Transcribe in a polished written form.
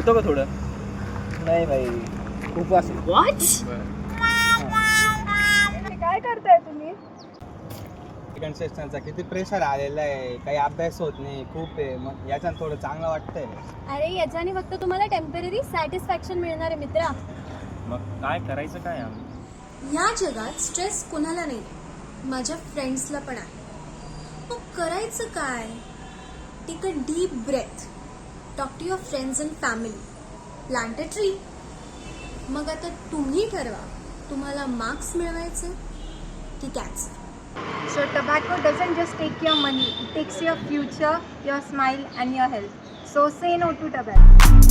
घेतो का थोडं? नाही भाई, खूप असेल. काय करताय तुम्ही? सेकंड सेशनचा किती प्रेशर आलेला आहे, काही अभ्यास होत नाही, खूप आहे. मग याच्यानं थोडं चांगलं वाटतंय. अरे याच्याने फक्त तुम्हाला टेम्पररी सॅटिस्फॅक्शन मिळणार आहे मित्रा. मग काय करायचं काय आम्ही? ह्या जगात स्ट्रेस कुणाला नाही, माझ्या फ्रेंड्सला पण आहे. मग करायचं काय? Take a deep breath, talk to your friends and family, plant a tree. मग आता तुम्ही ठरवा, तुम्हाला मार्क्स मिळवायचे की cancer. So tobacco doesn't just take your money, it takes your future, your smile and your health. So say no to tobacco.